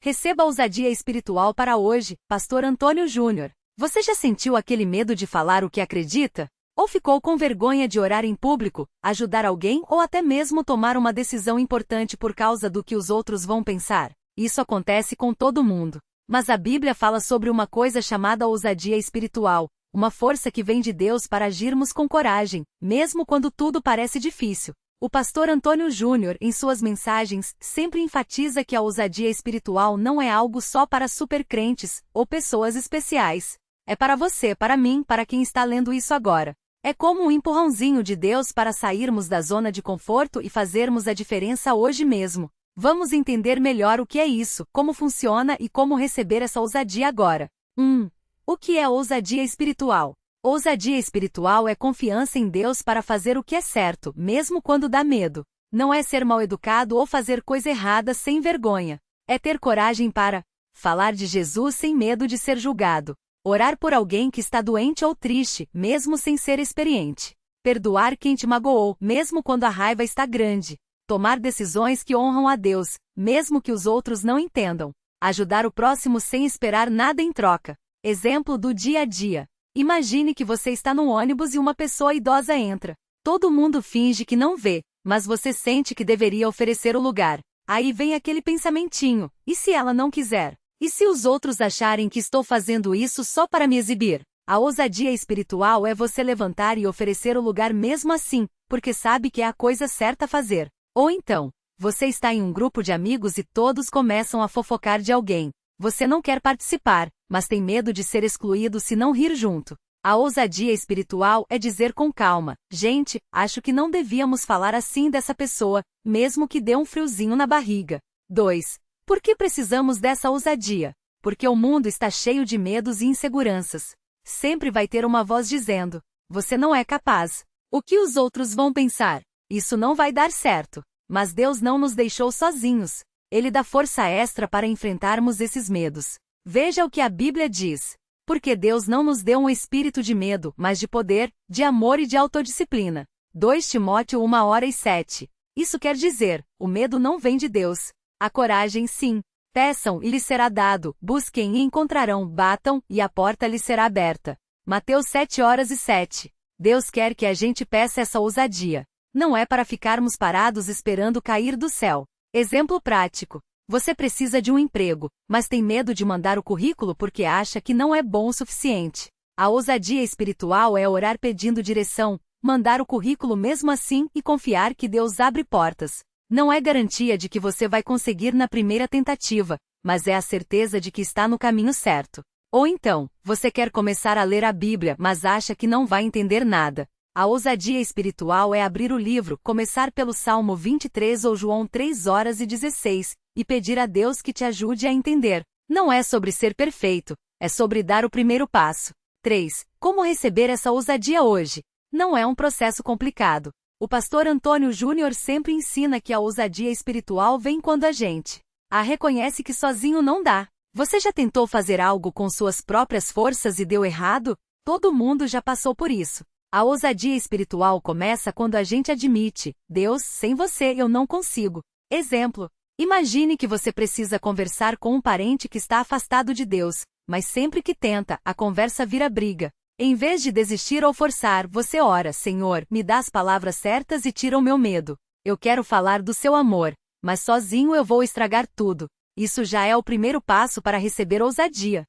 Receba a ousadia espiritual para hoje, Pastor Antônio Júnior. Você já sentiu aquele medo de falar o que acredita? Ou ficou com vergonha de orar em público, ajudar alguém ou até mesmo tomar uma decisão importante por causa do que os outros vão pensar? Isso acontece com todo mundo. Mas a Bíblia fala sobre uma coisa chamada ousadia espiritual, uma força que vem de Deus para agirmos com coragem, mesmo quando tudo parece difícil. O pastor Antônio Júnior, em suas mensagens, sempre enfatiza que a ousadia espiritual não é algo só para supercrentes ou pessoas especiais. É para você, para mim, para quem está lendo isso agora. É como um empurrãozinho de Deus para sairmos da zona de conforto e fazermos a diferença hoje mesmo. Vamos entender melhor o que é isso, como funciona e como receber essa ousadia agora. 1. O que é ousadia espiritual? Ousadia espiritual é confiança em Deus para fazer o que é certo, mesmo quando dá medo. Não é ser mal-educado ou fazer coisa errada sem vergonha. É ter coragem para falar de Jesus sem medo de ser julgado. Orar por alguém que está doente ou triste, mesmo sem ser experiente. Perdoar quem te magoou, mesmo quando a raiva está grande. Tomar decisões que honram a Deus, mesmo que os outros não entendam. Ajudar o próximo sem esperar nada em troca. Exemplo do dia a dia. Imagine que você está no ônibus e uma pessoa idosa entra. Todo mundo finge que não vê, mas você sente que deveria oferecer o lugar. Aí vem aquele pensamentinho: e se ela não quiser? E se os outros acharem que estou fazendo isso só para me exibir? A ousadia espiritual é você levantar e oferecer o lugar mesmo assim, porque sabe que é a coisa certa a fazer. Ou então, você está em um grupo de amigos e todos começam a fofocar de alguém. Você não quer participar, mas tem medo de ser excluído se não rir junto. A ousadia espiritual é dizer com calma: gente, acho que não devíamos falar assim dessa pessoa, mesmo que dê um friozinho na barriga. 2. Por que precisamos dessa ousadia? Porque o mundo está cheio de medos e inseguranças. Sempre vai ter uma voz dizendo: você não é capaz. O que os outros vão pensar? Isso não vai dar certo. Mas Deus não nos deixou sozinhos. Ele dá força extra para enfrentarmos esses medos. Veja o que a Bíblia diz. Porque Deus não nos deu um espírito de medo, mas de poder, de amor e de autodisciplina. 2 Timóteo 1:7. Isso quer dizer, o medo não vem de Deus. A coragem sim. Peçam e lhes será dado, busquem e encontrarão, batam e a porta lhes será aberta. Mateus 7:7. Deus quer que a gente peça essa ousadia. Não é para ficarmos parados esperando cair do céu. Exemplo prático. Você precisa de um emprego, mas tem medo de mandar o currículo porque acha que não é bom o suficiente. A ousadia espiritual é orar pedindo direção, mandar o currículo mesmo assim e confiar que Deus abre portas. Não é garantia de que você vai conseguir na primeira tentativa, mas é a certeza de que está no caminho certo. Ou então, você quer começar a ler a Bíblia, mas acha que não vai entender nada. A ousadia espiritual é abrir o livro, começar pelo Salmo 23 ou João 3:16, e pedir a Deus que te ajude a entender. Não é sobre ser perfeito, é sobre dar o primeiro passo. 3. Como receber essa ousadia hoje? Não é um processo complicado. O pastor Antônio Júnior sempre ensina que a ousadia espiritual vem quando a gente reconhece que sozinho não dá. Você já tentou fazer algo com suas próprias forças e deu errado? Todo mundo já passou por isso. A ousadia espiritual começa quando a gente admite: Deus, sem você eu não consigo. Exemplo. Imagine que você precisa conversar com um parente que está afastado de Deus, mas sempre que tenta, a conversa vira briga. Em vez de desistir ou forçar, você ora: Senhor, me dá as palavras certas e tira o meu medo. Eu quero falar do seu amor, mas sozinho eu vou estragar tudo. Isso já é o primeiro passo para receber ousadia.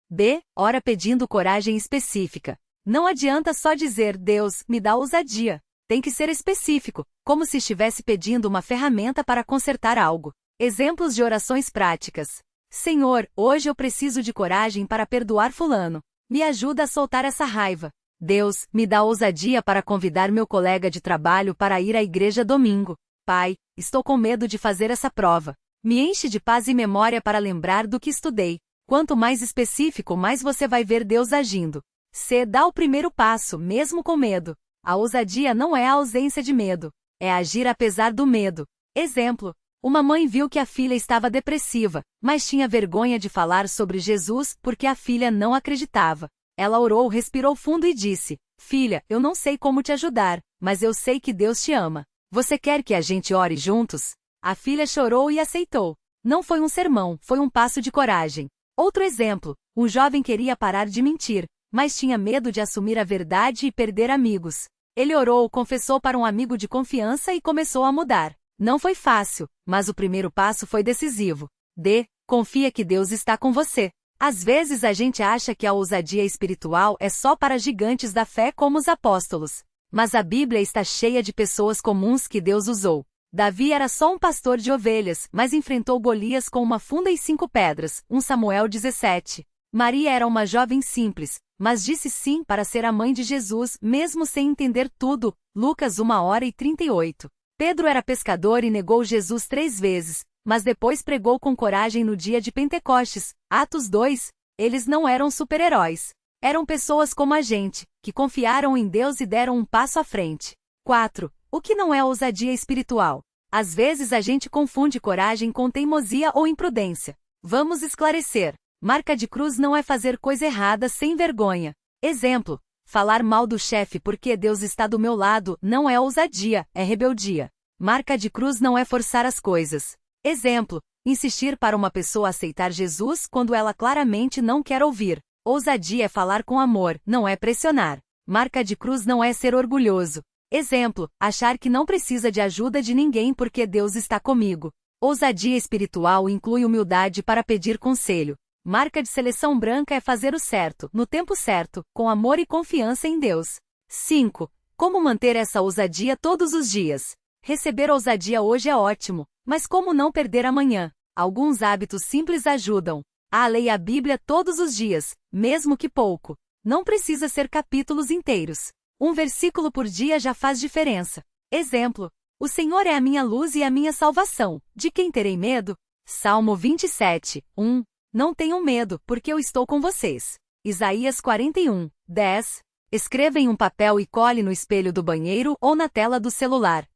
B. Ora pedindo coragem específica. Não adianta só dizer: Deus, me dá ousadia. Tem que ser específico, como se estivesse pedindo uma ferramenta para consertar algo. Exemplos de orações práticas. Senhor, hoje eu preciso de coragem para perdoar fulano. Me ajuda a soltar essa raiva. Deus, me dá ousadia para convidar meu colega de trabalho para ir à igreja domingo. Pai, estou com medo de fazer essa prova. Me enche de paz e memória para lembrar do que estudei. Quanto mais específico, mais você vai ver Deus agindo. C. Dá o primeiro passo, mesmo com medo. A ousadia não é a ausência de medo. É agir apesar do medo. Exemplo. Uma mãe viu que a filha estava depressiva, mas tinha vergonha de falar sobre Jesus porque a filha não acreditava. Ela orou, respirou fundo e disse: Filha, eu não sei como te ajudar, mas eu sei que Deus te ama. Você quer que a gente ore juntos? A filha chorou e aceitou. Não foi um sermão, foi um passo de coragem. Outro exemplo, um jovem queria parar de mentir, mas tinha medo de assumir a verdade e perder amigos. Ele orou, confessou para um amigo de confiança e começou a mudar. Não foi fácil, mas o primeiro passo foi decisivo. Confia que Deus está com você. Às vezes a gente acha que a ousadia espiritual é só para gigantes da fé como os apóstolos. Mas a Bíblia está cheia de pessoas comuns que Deus usou. Davi era só um pastor de ovelhas, mas enfrentou Golias com uma funda e 5 pedras, 1 Samuel 17. Maria era uma jovem simples, mas disse sim para ser a mãe de Jesus, mesmo sem entender tudo, Lucas 1h38. Pedro era pescador e negou Jesus 3 vezes, mas depois pregou com coragem no dia de Pentecostes, Atos 2. Eles não eram super-heróis. Eram pessoas como a gente, que confiaram em Deus e deram um passo à frente. 4. O que não é ousadia espiritual? Às vezes a gente confunde coragem com teimosia ou imprudência. Vamos esclarecer. Marca de cruz não é fazer coisa errada sem vergonha. Exemplo: falar mal do chefe porque Deus está do meu lado não é ousadia, é rebeldia. Marca de cruz não é forçar as coisas. Exemplo: insistir para uma pessoa aceitar Jesus quando ela claramente não quer ouvir. Ousadia é falar com amor, não é pressionar. Marca de cruz não é ser orgulhoso. Exemplo: achar que não precisa de ajuda de ninguém porque Deus está comigo. Ousadia espiritual inclui humildade para pedir conselho. Marca de seleção branca é fazer o certo, no tempo certo, com amor e confiança em Deus. 5. Como manter essa ousadia todos os dias? Receber ousadia hoje é ótimo, mas como não perder amanhã? Alguns hábitos simples ajudam. Leia a Bíblia todos os dias, mesmo que pouco. Não precisa ser capítulos inteiros. Um versículo por dia já faz diferença. Exemplo: o Senhor é a minha luz e a minha salvação. De quem terei medo? Salmo 27, 1. Não tenham medo, porque eu estou com vocês. Isaías 41, 10. Escreva em um papel e cole no espelho do banheiro ou na tela do celular.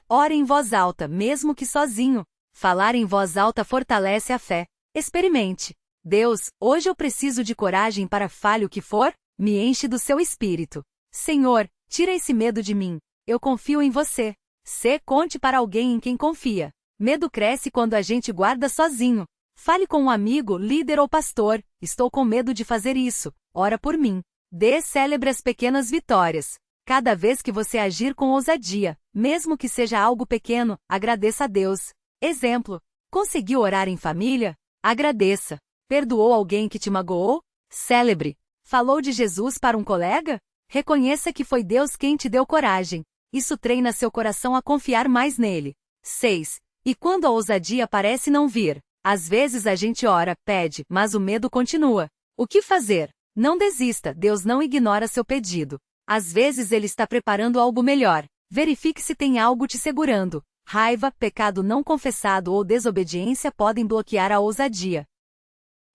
Ore em voz alta, mesmo que sozinho. Falar em voz alta fortalece a fé. Experimente. Deus, hoje eu preciso de coragem para falhe o que for, me enche do seu espírito. Senhor, tira esse medo de mim. Eu confio em você. Conte para alguém em quem confia. Medo cresce quando a gente guarda sozinho. Fale com um amigo, líder ou pastor. Estou com medo de fazer isso. Ora por mim. Celebre as pequenas vitórias. Cada vez que você agir com ousadia, mesmo que seja algo pequeno, agradeça a Deus. Exemplo: conseguiu orar em família? Agradeça. Perdoou alguém que te magoou? Celebre. Falou de Jesus para um colega? Reconheça que foi Deus quem te deu coragem. Isso treina seu coração a confiar mais nele. 6. E quando a ousadia parece não vir? Às vezes a gente ora, pede, mas o medo continua. O que fazer? Não desista, Deus não ignora seu pedido. Às vezes Ele está preparando algo melhor. Verifique se tem algo te segurando. Raiva, pecado não confessado ou desobediência podem bloquear a ousadia.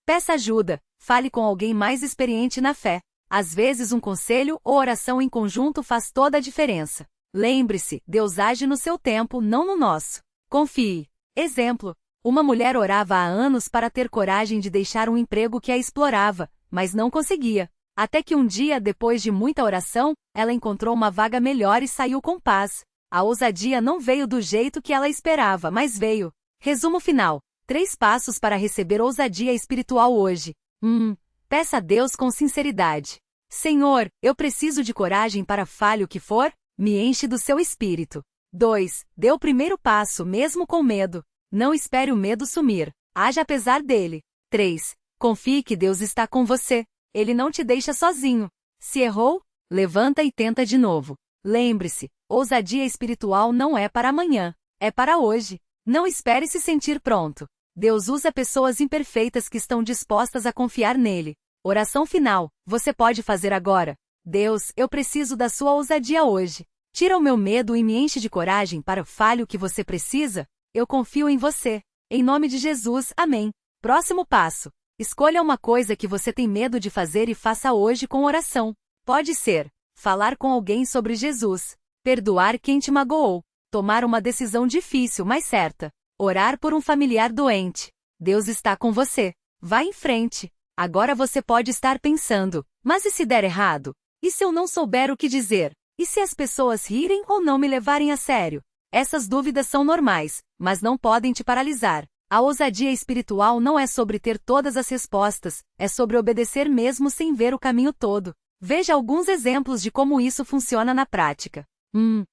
Peça ajuda. Fale com alguém mais experiente na fé. Às vezes um conselho ou oração em conjunto faz toda a diferença. Lembre-se, Deus age no seu tempo, não no nosso. Confie. Exemplo: uma mulher orava há anos para ter coragem de deixar um emprego que a explorava, mas não conseguia. Até que um dia, depois de muita oração, ela encontrou uma vaga melhor e saiu com paz. A ousadia não veio do jeito que ela esperava, mas veio. Resumo final. 3 passos para receber ousadia espiritual hoje. 1. Peça a Deus com sinceridade. Senhor, eu preciso de coragem para falhe o que for, me enche do seu espírito. 2. Dê o primeiro passo mesmo com medo. Não espere o medo sumir. Haja apesar dele. 3. Confie que Deus está com você. Ele não te deixa sozinho. Se errou, levanta e tenta de novo. Lembre-se, ousadia espiritual não é para amanhã, é para hoje. Não espere se sentir pronto. Deus usa pessoas imperfeitas que estão dispostas a confiar nele. Oração final, você pode fazer agora. Deus, eu preciso da sua ousadia hoje. Tira o meu medo e me enche de coragem para falhe o que você precisa. Eu confio em você. Em nome de Jesus, amém. Próximo passo. Escolha uma coisa que você tem medo de fazer e faça hoje com oração. Pode ser falar com alguém sobre Jesus, perdoar quem te magoou, tomar uma decisão difícil, mas certa, orar por um familiar doente. Deus está com você. Vá em frente. Agora você pode estar pensando, mas e se der errado? E se eu não souber o que dizer? E se as pessoas rirem ou não me levarem a sério? Essas dúvidas são normais, mas não podem te paralisar. A ousadia espiritual não é sobre ter todas as respostas, é sobre obedecer mesmo sem ver o caminho todo. Veja alguns exemplos de como isso funciona na prática.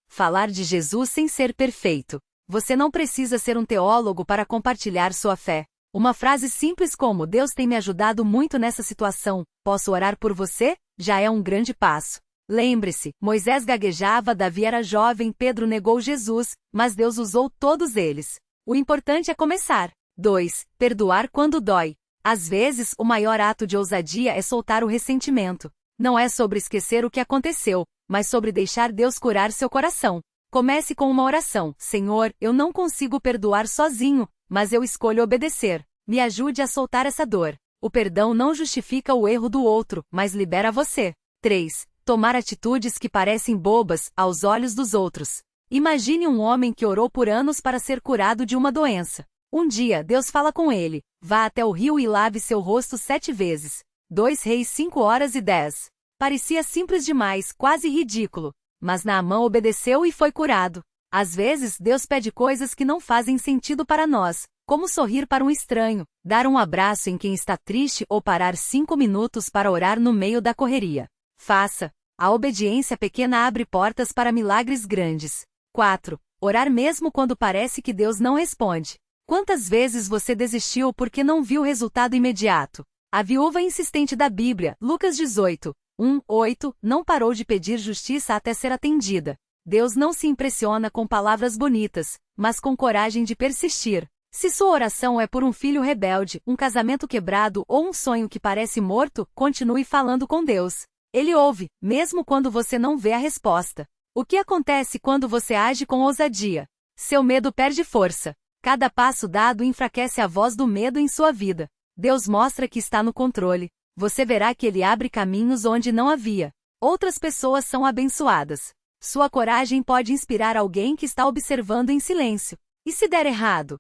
Falar de Jesus sem ser perfeito. Você não precisa ser um teólogo para compartilhar sua fé. Uma frase simples como "Deus tem me ajudado muito nessa situação, posso orar por você?" já é um grande passo. Lembre-se, Moisés gaguejava, Davi era jovem, Pedro negou Jesus, mas Deus usou todos eles. O importante é começar. 2. Perdoar quando dói. Às vezes, o maior ato de ousadia é soltar o ressentimento. Não é sobre esquecer o que aconteceu, mas sobre deixar Deus curar seu coração. Comece com uma oração: Senhor, eu não consigo perdoar sozinho, mas eu escolho obedecer. Me ajude a soltar essa dor. O perdão não justifica o erro do outro, mas libera você. 3. Tomar atitudes que parecem bobas aos olhos dos outros. Imagine um homem que orou por anos para ser curado de uma doença. Um dia, Deus fala com ele: vá até o rio e lave seu rosto 7 vezes. 2 Reis 5:10. Parecia simples demais, quase ridículo. Mas Naamã obedeceu e foi curado. Às vezes, Deus pede coisas que não fazem sentido para nós, como sorrir para um estranho, dar um abraço em quem está triste ou parar 5 minutos para orar no meio da correria. Faça. A obediência pequena abre portas para milagres grandes. 4. Orar mesmo quando parece que Deus não responde. Quantas vezes você desistiu porque não viu resultado imediato? A viúva insistente da Bíblia, Lucas 18:8, não parou de pedir justiça até ser atendida. Deus não se impressiona com palavras bonitas, mas com coragem de persistir. Se sua oração é por um filho rebelde, um casamento quebrado ou um sonho que parece morto, continue falando com Deus. Ele ouve, mesmo quando você não vê a resposta. O que acontece quando você age com ousadia? Seu medo perde força. Cada passo dado enfraquece a voz do medo em sua vida. Deus mostra que está no controle. Você verá que Ele abre caminhos onde não havia. Outras pessoas são abençoadas. Sua coragem pode inspirar alguém que está observando em silêncio. E se der errado?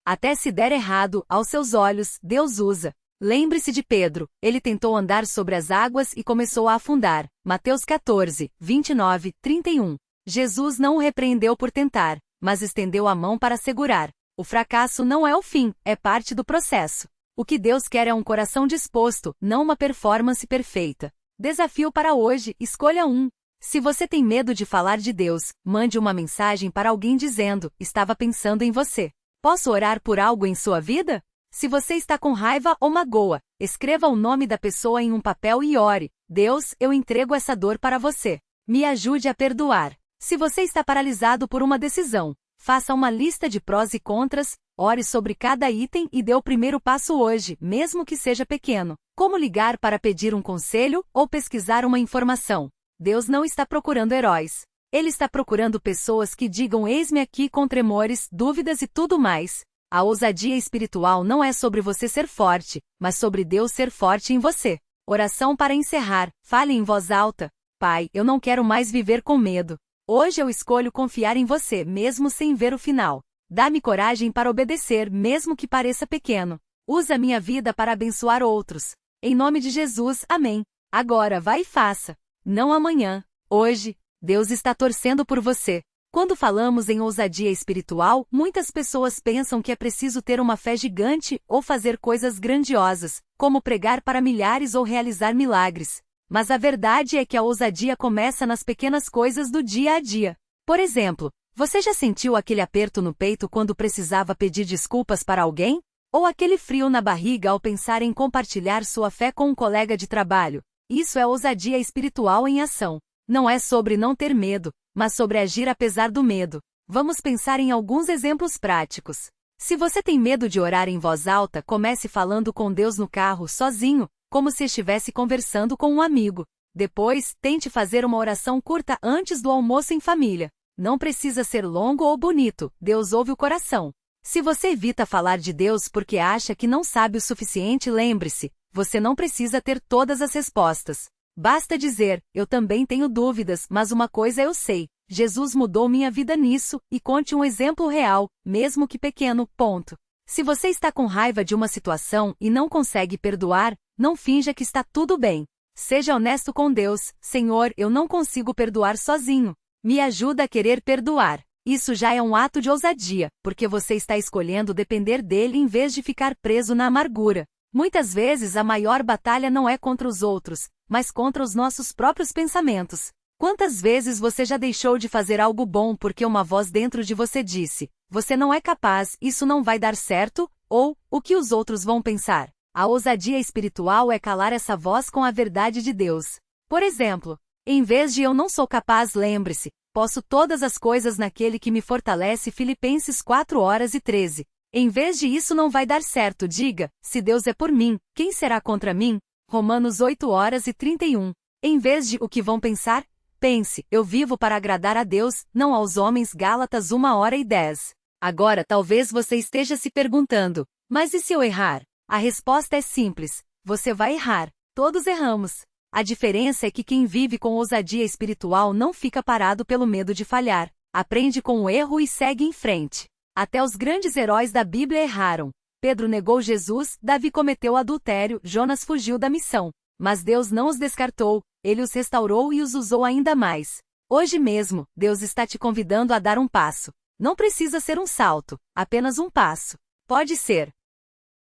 Até se der errado, aos seus olhos, Deus usa. Lembre-se de Pedro, ele tentou andar sobre as águas e começou a afundar. Mateus 14:29-31. Jesus não o repreendeu por tentar, mas estendeu a mão para segurar. O fracasso não é o fim, é parte do processo. O que Deus quer é um coração disposto, não uma performance perfeita. Desafio para hoje, escolha um. Se você tem medo de falar de Deus, mande uma mensagem para alguém dizendo: estava pensando em você. Posso orar por algo em sua vida? Se você está com raiva ou magoa, escreva o nome da pessoa em um papel e ore: Deus, eu entrego essa dor para você. Me ajude a perdoar. Se você está paralisado por uma decisão, faça uma lista de prós e contras, ore sobre cada item e dê o primeiro passo hoje, mesmo que seja pequeno. Como ligar para pedir um conselho ou pesquisar uma informação? Deus não está procurando heróis. Ele está procurando pessoas que digam: eis-me aqui, com tremores, dúvidas e tudo mais. A ousadia espiritual não é sobre você ser forte, mas sobre Deus ser forte em você. Oração para encerrar. Fale em voz alta: Pai, eu não quero mais viver com medo. Hoje eu escolho confiar em você, mesmo sem ver o final. Dá-me coragem para obedecer, mesmo que pareça pequeno. Usa minha vida para abençoar outros. Em nome de Jesus, amém. Agora vá e faça. Não amanhã. Hoje. Deus está torcendo por você. Quando falamos em ousadia espiritual, muitas pessoas pensam que é preciso ter uma fé gigante ou fazer coisas grandiosas, como pregar para milhares ou realizar milagres. Mas a verdade é que a ousadia começa nas pequenas coisas do dia a dia. Por exemplo, você já sentiu aquele aperto no peito quando precisava pedir desculpas para alguém? Ou aquele frio na barriga ao pensar em compartilhar sua fé com um colega de trabalho? Isso é ousadia espiritual em ação. Não é sobre não ter medo, mas sobre agir apesar do medo. Vamos pensar em alguns exemplos práticos. Se você tem medo de orar em voz alta, comece falando com Deus no carro, sozinho, como se estivesse conversando com um amigo. Depois, tente fazer uma oração curta antes do almoço em família. Não precisa ser longo ou bonito, Deus ouve o coração. Se você evita falar de Deus porque acha que não sabe o suficiente, lembre-se, você não precisa ter todas as respostas. Basta dizer: eu também tenho dúvidas, mas uma coisa eu sei: Jesus mudou minha vida nisso, e conte um exemplo real, mesmo que pequeno, ponto. Se você está com raiva de uma situação e não consegue perdoar, não finja que está tudo bem. Seja honesto com Deus: Senhor, eu não consigo perdoar sozinho. Me ajuda a querer perdoar. Isso já é um ato de ousadia, porque você está escolhendo depender dele em vez de ficar preso na amargura. Muitas vezes a maior batalha não é contra os outros, mas contra os nossos próprios pensamentos. Quantas vezes você já deixou de fazer algo bom porque uma voz dentro de você disse: você não é capaz, isso não vai dar certo, ou o que os outros vão pensar? A ousadia espiritual é calar essa voz com a verdade de Deus. Por exemplo, em vez de eu não sou capaz, lembre-se, posso todas as coisas naquele que me fortalece. Filipenses 4:13. Em vez de isso não vai dar certo, diga: se Deus é por mim, quem será contra mim? Romanos 8:31. Em vez de o que vão pensar, pense: eu vivo para agradar a Deus, não aos homens. Gálatas 1:10. Agora talvez você esteja se perguntando: mas e se eu errar? A resposta é simples: você vai errar. Todos erramos. A diferença é que quem vive com ousadia espiritual não fica parado pelo medo de falhar. Aprende com o erro e segue em frente. Até os grandes heróis da Bíblia erraram. Pedro negou Jesus, Davi cometeu adultério, Jonas fugiu da missão. Mas Deus não os descartou, ele os restaurou e os usou ainda mais. Hoje mesmo, Deus está te convidando a dar um passo. Não precisa ser um salto, apenas um passo. Pode ser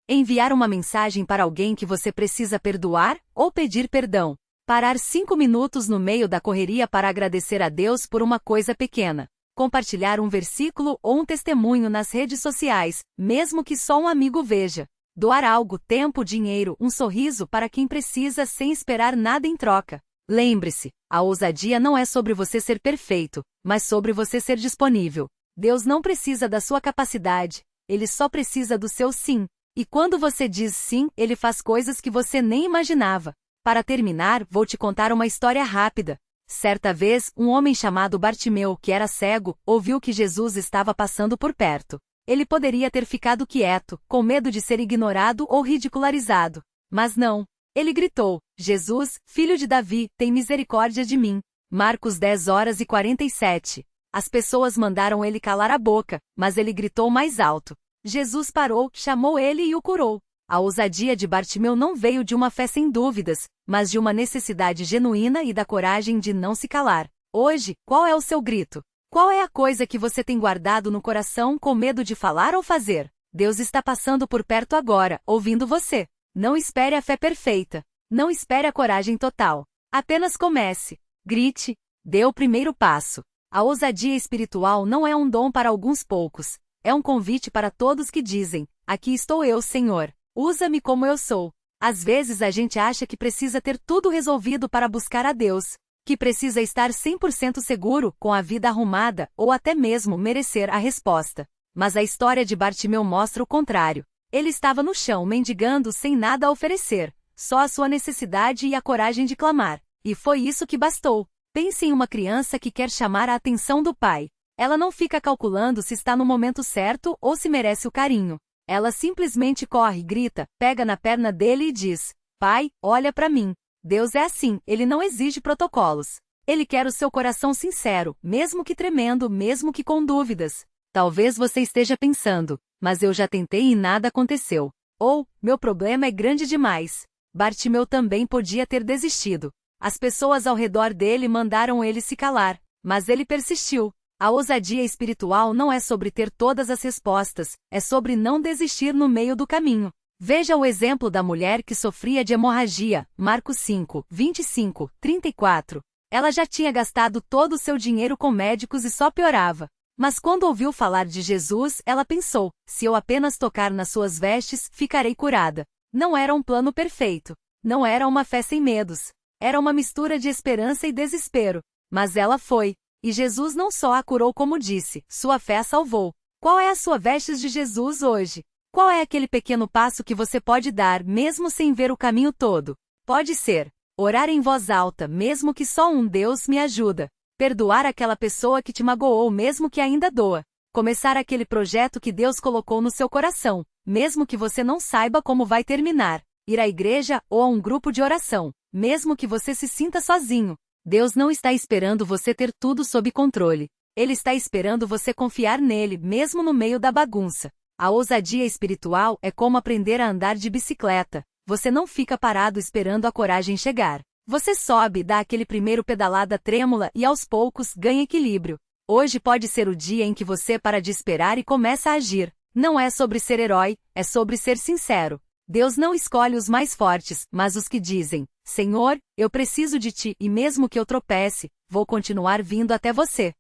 enviar uma mensagem para alguém que você precisa perdoar, ou pedir perdão. Parar 5 minutos no meio da correria para agradecer a Deus por uma coisa pequena. Compartilhar um versículo ou um testemunho nas redes sociais, mesmo que só um amigo veja. Doar algo, tempo, dinheiro, um sorriso para quem precisa sem esperar nada em troca. Lembre-se, a ousadia não é sobre você ser perfeito, mas sobre você ser disponível. Deus não precisa da sua capacidade, ele só precisa do seu sim. E quando você diz sim, ele faz coisas que você nem imaginava. Para terminar, vou te contar uma história rápida. Certa vez, um homem chamado Bartimeu, que era cego, ouviu que Jesus estava passando por perto. Ele poderia ter ficado quieto, com medo de ser ignorado ou ridicularizado. Mas não. Ele gritou: Jesus, filho de Davi, tem misericórdia de mim. Marcos 10:47. As pessoas mandaram ele calar a boca, mas ele gritou mais alto. Jesus parou, chamou ele e o curou. A ousadia de Bartimeu não veio de uma fé sem dúvidas, mas de uma necessidade genuína e da coragem de não se calar. Hoje, qual é o seu grito? Qual é a coisa que você tem guardado no coração com medo de falar ou fazer? Deus está passando por perto agora, ouvindo você. Não espere a fé perfeita. Não espere a coragem total. Apenas comece. Grite. Dê o primeiro passo. A ousadia espiritual não é um dom para alguns poucos. É um convite para todos que dizem: aqui estou eu, Senhor. Usa-me como eu sou. Às vezes a gente acha que precisa ter tudo resolvido para buscar a Deus, que precisa estar 100% seguro, com a vida arrumada, ou até mesmo merecer a resposta. Mas a história de Bartimeu mostra o contrário. Ele estava no chão mendigando sem nada a oferecer, só a sua necessidade e a coragem de clamar. E foi isso que bastou. Pense em uma criança que quer chamar a atenção do pai. Ela não fica calculando se está no momento certo ou se merece o carinho. Ela simplesmente corre, grita, pega na perna dele e diz: Pai, olha para mim. Deus é assim, ele não exige protocolos. Ele quer o seu coração sincero, mesmo que tremendo, mesmo que com dúvidas. Talvez você esteja pensando: mas eu já tentei e nada aconteceu. Ou, meu problema é grande demais. Bartimeu também podia ter desistido. As pessoas ao redor dele mandaram ele se calar, mas ele persistiu. A ousadia espiritual não é sobre ter todas as respostas, é sobre não desistir no meio do caminho. Veja o exemplo da mulher que sofria de hemorragia, Marcos 5:25-34. Ela já tinha gastado todo o seu dinheiro com médicos e só piorava. Mas quando ouviu falar de Jesus, ela pensou: se eu apenas tocar nas suas vestes, ficarei curada. Não era um plano perfeito. Não era uma fé sem medos. Era uma mistura de esperança e desespero. Mas ela foi. E Jesus não só a curou como disse, sua fé a salvou. Qual é a sua vestes de Jesus hoje? Qual é aquele pequeno passo que você pode dar, mesmo sem ver o caminho todo? Pode ser orar em voz alta, mesmo que só um Deus me ajuda. Perdoar aquela pessoa que te magoou, mesmo que ainda doa. Começar aquele projeto que Deus colocou no seu coração, mesmo que você não saiba como vai terminar. Ir à igreja ou a um grupo de oração, mesmo que você se sinta sozinho. Deus não está esperando você ter tudo sob controle. Ele está esperando você confiar nele, mesmo no meio da bagunça. A ousadia espiritual é como aprender a andar de bicicleta. Você não fica parado esperando a coragem chegar. Você sobe, dá aquele primeiro pedalada trêmula e aos poucos ganha equilíbrio. Hoje pode ser o dia em que você para de esperar e começa a agir. Não é sobre ser herói, é sobre ser sincero. Deus não escolhe os mais fortes, mas os que dizem: Senhor, eu preciso de ti, e mesmo que eu tropece, vou continuar vindo até você.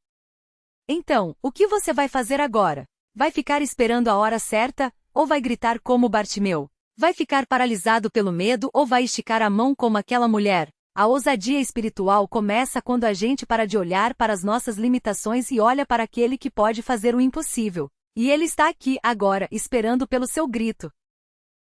Então, o que você vai fazer agora? Vai ficar esperando a hora certa, ou vai gritar como Bartimeu? Vai ficar paralisado pelo medo ou vai esticar a mão como aquela mulher? A ousadia espiritual começa quando a gente para de olhar para as nossas limitações e olha para aquele que pode fazer o impossível. E ele está aqui, agora, esperando pelo seu grito.